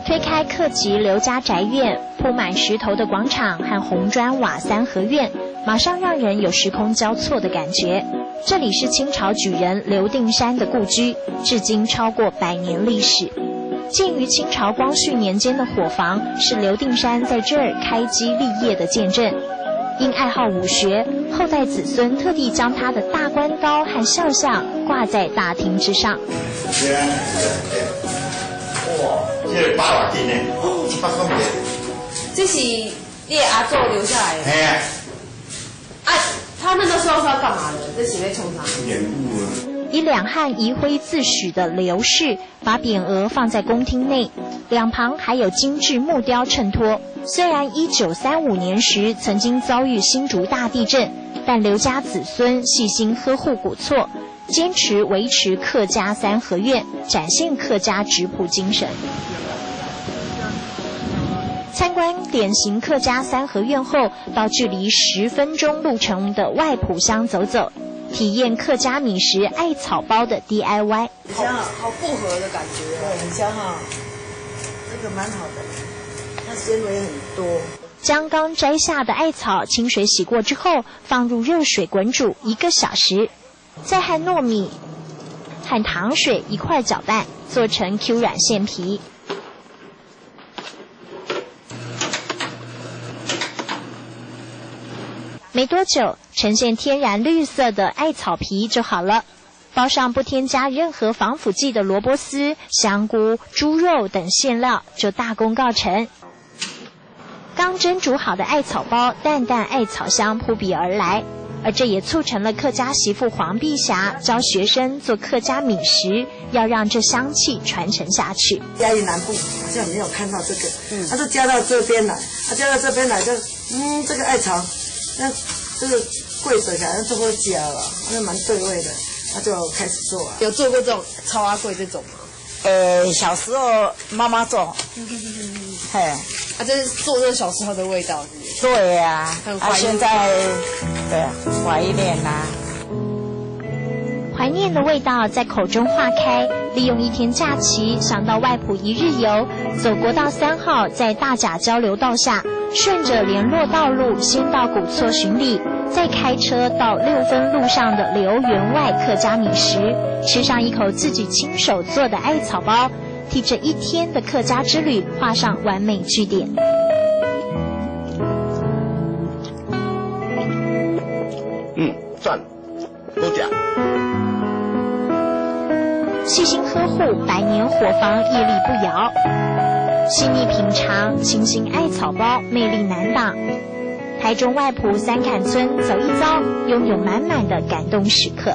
推开客籍刘家宅院，铺满石头的广场和红砖瓦三合院，马上让人有时空交错的感觉。这里是清朝举人刘定山的故居，至今超过100年历史。建于清朝光绪年间的伙房，是刘定山在这儿开基立业的见证。因爱好武学，后代子孙特地将他的大官刀和肖像挂在大厅之上。这8瓦斤呢，8公斤。这是你的阿祖留下来的。嘿啊。他那个时候是要干嘛的？这是在冲啥？演武啊。以两汉遗徽自诩的刘氏，把匾额放在宫厅内，两旁还有精致木雕衬托。虽然1935年时曾经遭遇新竹大地震，但刘家子孙细心呵护古厝，坚持维持客家三合院，展现客家质朴精神。参观典型客家三合院后，到距离10分钟路程的外埔乡走走，体验客家米食艾草包的 DIY。好复合的感觉，对，很香哈，这个蛮好的，它纤维很多。将刚摘下的艾草清水洗过之后，放入热水滚煮1个小时，再和糯米和糖水一块搅拌，做成 Q 软馅皮。没多久，呈现天然绿色的艾草皮就好了。包上不添加任何防腐剂的萝卜丝、香菇、猪肉等馅料，就大功告成。刚蒸煮好的艾草包，淡淡艾草香扑鼻而来，而这也促成了客家媳妇黄碧霞教学生做客家米食，要让这香气传承下去。嘉义南部好像没有看到这个，它就加到这边来，它加到这边来就，这个艾草。那这个贵水好像就会加了，那蛮对味的，他就开始做啊。有做过这种超阿贵这种吗？小时候妈妈做，嘿，这是做这小时候的味道是不是？对呀，现在对怀念啦。怀念的味道在口中化开，利用一天假期，想到外埔1日游，走国道3号，在大甲交流道下，顺着联络道路，先到古厝巡礼，再开车到6分路上的刘员外客家米食，吃上一口自己亲手做的艾草包，替这一天的客家之旅画上完美句点。赞，都假。细心呵护100年伙房，屹立不摇。细腻品尝清新艾草包，魅力难挡。台中外埔三坎村走一遭，拥有满满的感动时刻。